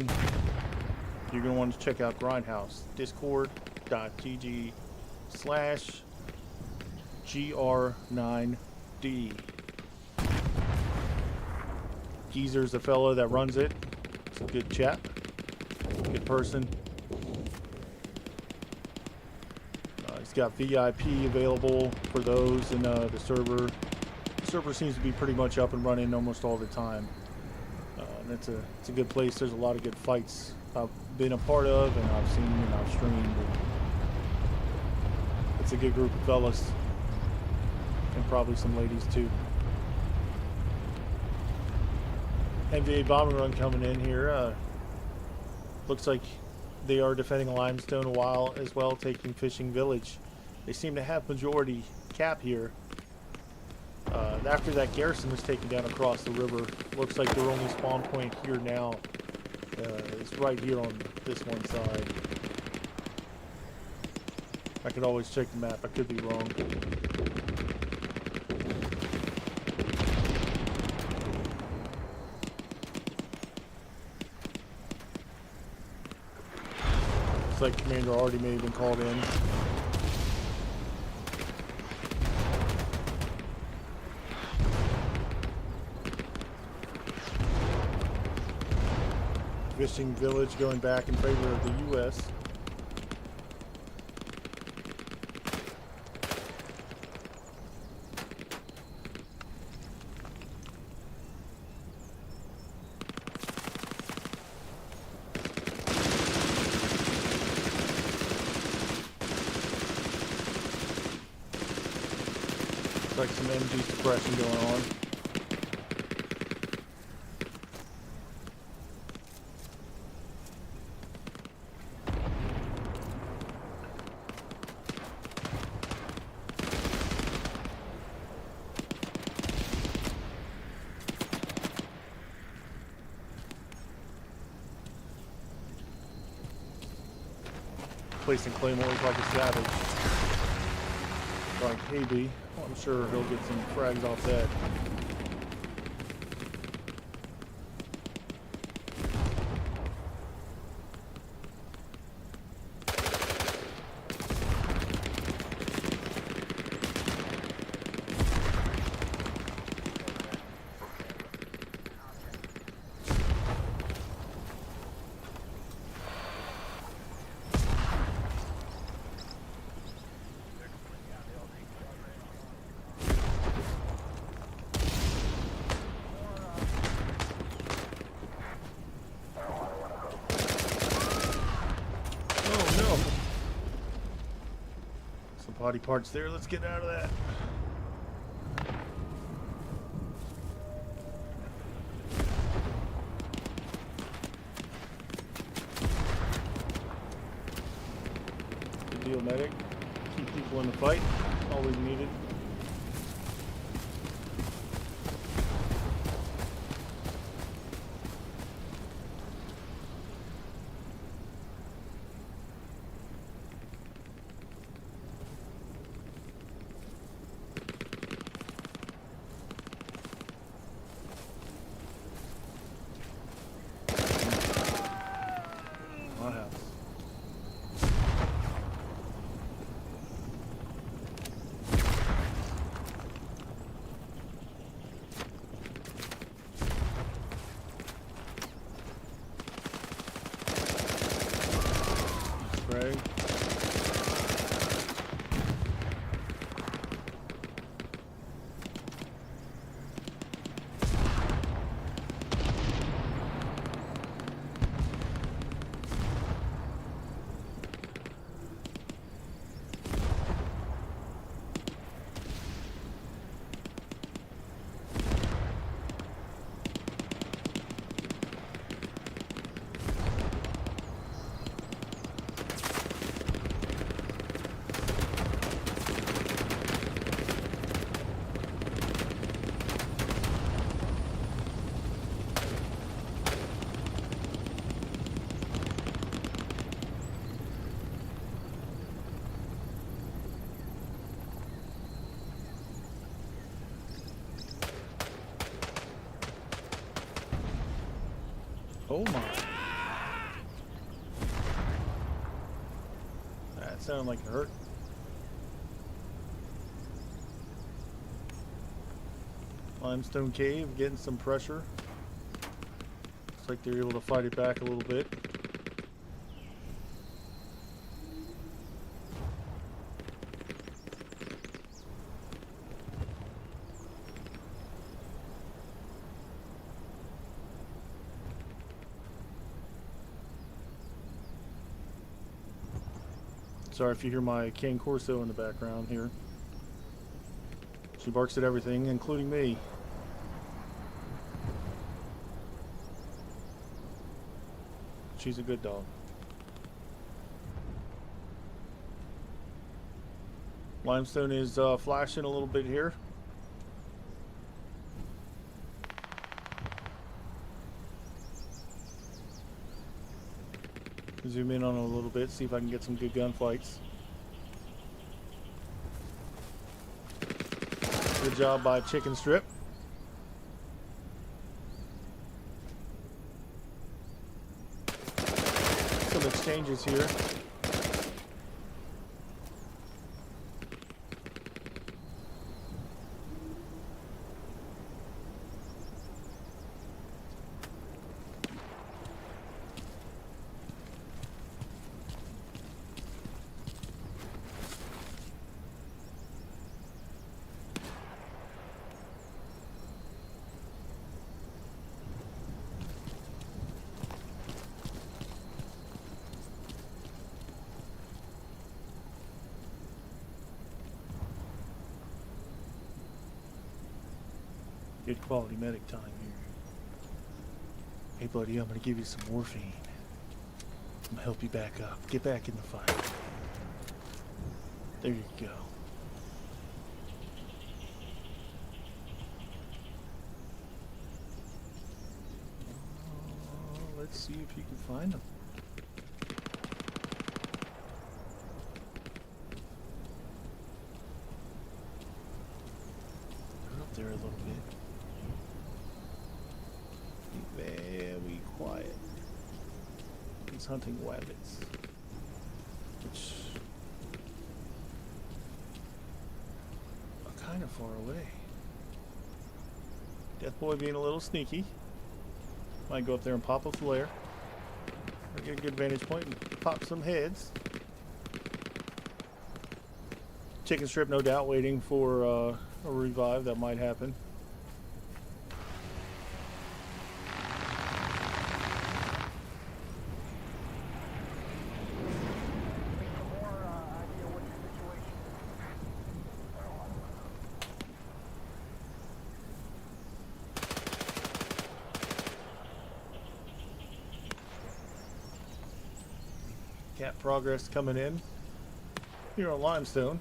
you're going to want to check out Grindhouse. Discord.gg/GR9D. Geezer's the fellow that runs it. He's a good chap, good person. He's got VIP available for those in the server. The server seems to be pretty much up and running almost all the time. And it's a good place. There's a lot of good fights I've been a part of, and I've seen and I've streamed. And it's a good group of fellas, and probably some ladies too. NVA bombing run coming in here. Looks like they are defending Limestone a while as well, taking Fishing Village. They seem to have majority cap here. After that garrison was taken down across the river, looks like their only spawn point here now is right here on this one side. I could always check the map. I could be wrong. Like commander already may have been called in. Fishing Village going back in favor of the U.S. Like some MG suppression going on. Placing claymores like a savage. Like KB. I'm sure he'll get some frags off that. Body parts there. Let's get out of that. Good deal, medic. Keep people in the fight. Always needed. Oh my. That sounded like it hurt. Limestone cave, getting some pressure. Looks like they're able to fight it back a little bit. Sorry if you hear my cane corso in the background here. She barks at everything, including me. She's a good dog. Limestone is flashing a little bit here. Zoom in on it a little bit, see if I can get some good gunfights. Good job by Chicken Strip. Some exchanges here. Good quality medic time here. Hey buddy, I'm gonna give you some morphine. I'm gonna help you back up. Get back in the fight. There you go. Let's see if you can find them. They're up there a little bit. Very quiet. He's hunting rabbits, which are kind of far away. Death Boy being a little sneaky. Might go up there and pop a flare. Or get a good vantage point and pop some heads. Chicken Strip, no doubt, waiting for a revive that might happen. Cat progress coming in here on Limestone.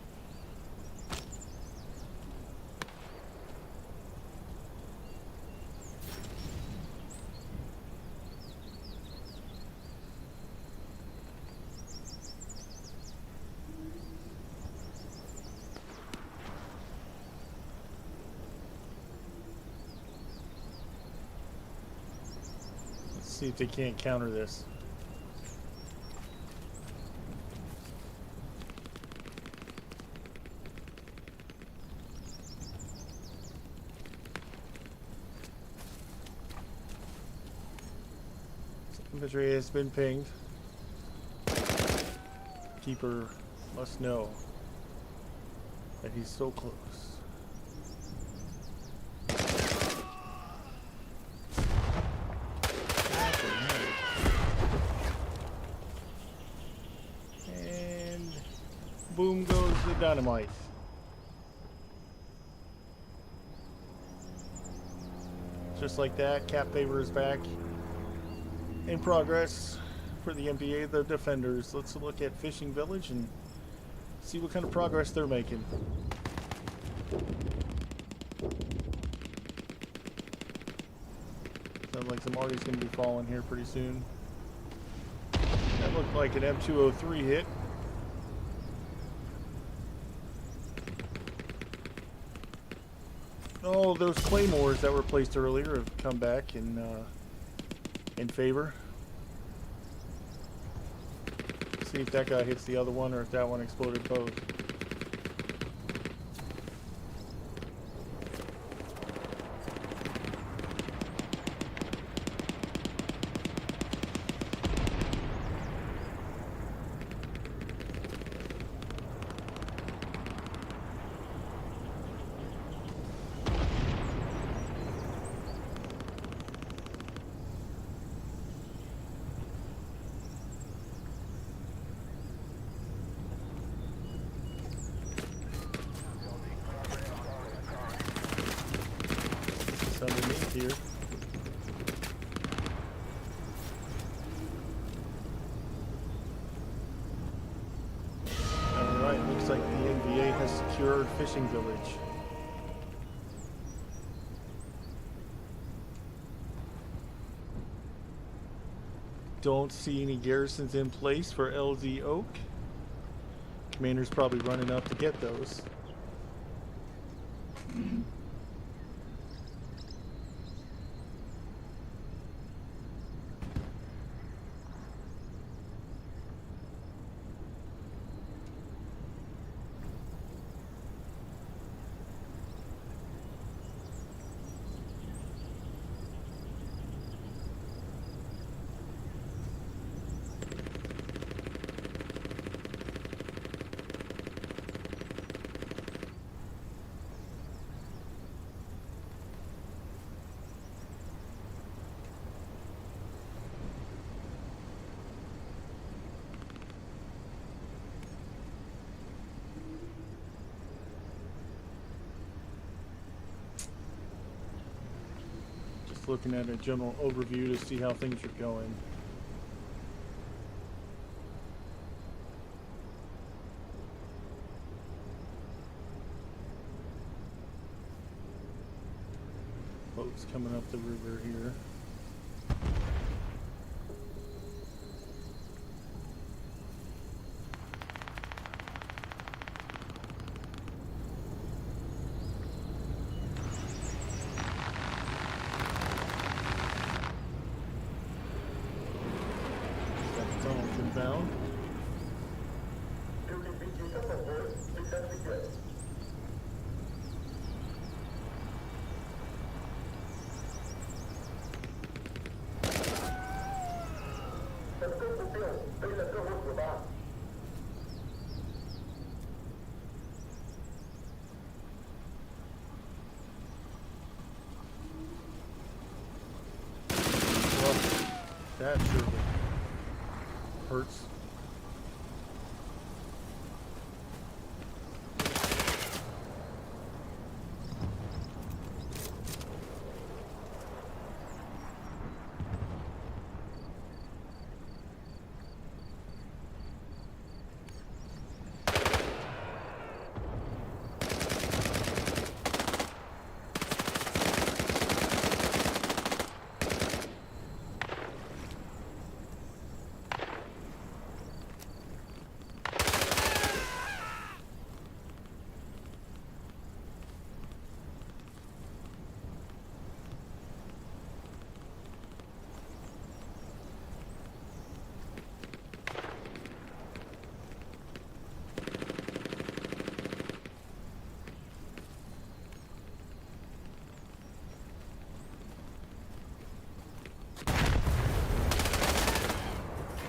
Let's see if they can't counter this. Infantry has been pinged. Keeper must know that he's so close. And boom goes the dynamite. Just like that, Cap Paver is back. In progress for the MPA, the defenders. Let's look at Fishing Village and see what kind of progress they're making. Sounds like some arty's going to be falling here pretty soon. That looked like an M203 hit. Oh, those claymores that were placed earlier have come back and in favor. See if that guy hits the other one or if that one exploded both. Underneath here. Alright, looks like the NVA has secured fishing village. Don't see any garrisons in place for LZ Oak. Commander's probably running up to get those. Looking at a general overview to see how things are going. Boats coming up the river here. Found. Well, that sure hurts.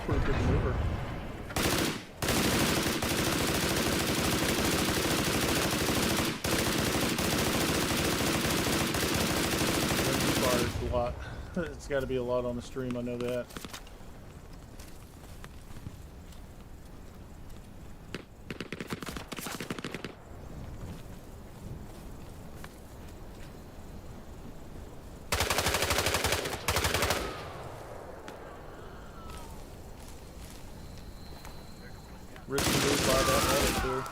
Pretty good maneuver. Fires a lot. It's got to be a lot on the stream, I know that. Risky move by that molecule.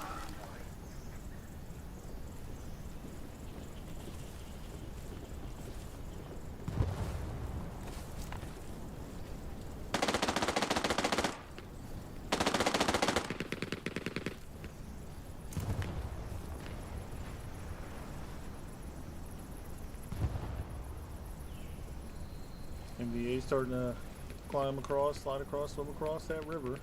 MVA starting to climb across, slide across, swim across that river.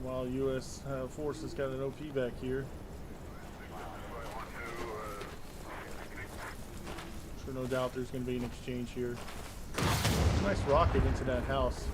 While U.S. forces got an OP back here. Sure, no doubt there's going to be an exchange here. Nice rocket into that house.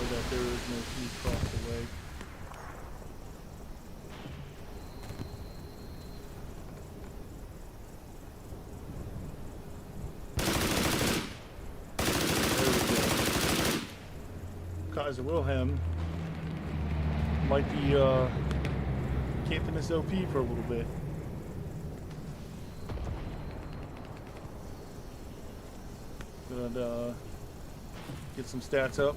That there is no heat across the way. There we go. Kaiser Wilhelm might be camping this OP for a little bit. Gonna get some stats up.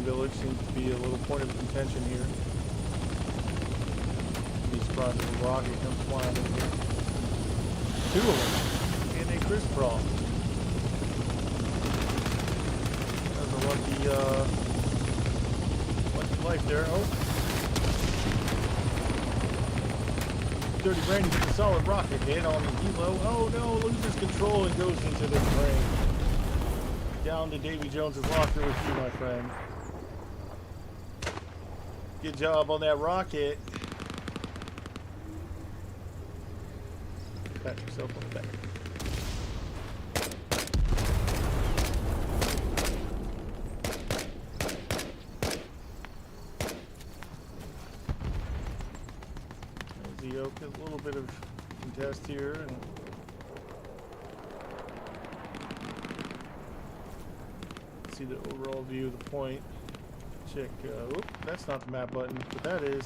Village seems to be a little point of contention here. Be surprised if a rocket comes flying in here. Two of them, and a crisscross. That's a lucky life there. Oh, Dirty Randy gets a solid rocket hit on the helo. Oh no, loses control and goes into the drain. Down to Davy Jones's locker with you, my friend. Good job on that rocket. Pat yourself on the back. There's the oak, a little bit of contest here. And see the overall view of the point. Check, whoop, that's not the map button, but that is.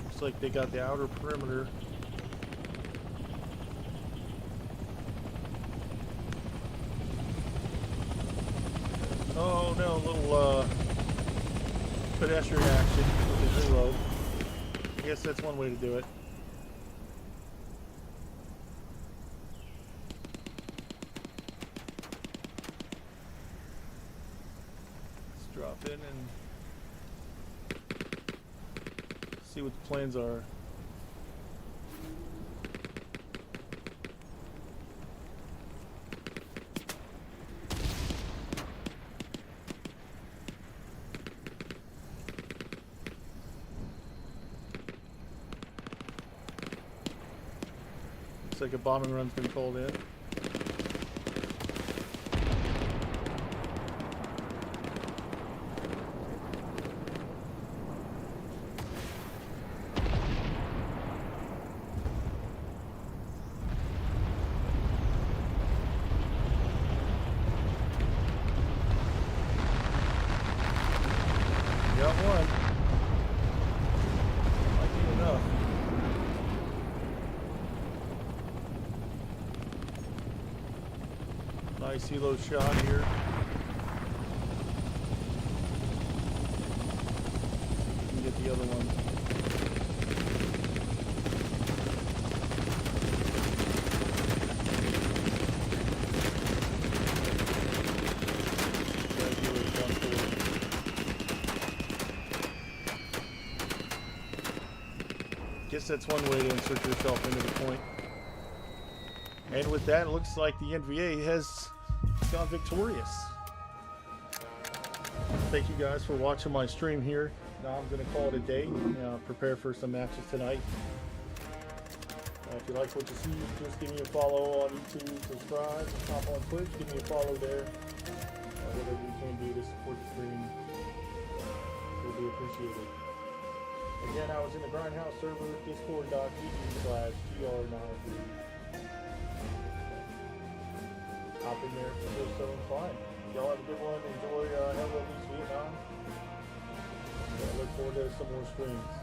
Looks like they got the outer perimeter. Oh no, little pedestrian action with the helo. I guess that's one way to do it. Drop in and see what the plans are. Looks like a bombing run's been called in. Got one. Might be enough. Nice helo shot here. You can get the other one. Guess that's one way to insert yourself into the point. And with that, it looks like the NVA has gone victorious. Thank you guys for watching my stream here. Now I'm going to call it a day. Prepare for some matches tonight. If you like what you see, just give me a follow on YouTube, subscribe, hop on Twitch, give me a follow there. Whatever you can do to support the stream will be appreciated. Again, I was in the Grindhouse Server, discord.gg/gr93. Hop in there for just so fun. Y'all have a good one. Enjoy HLLV Vietnam. I look forward to some more streams.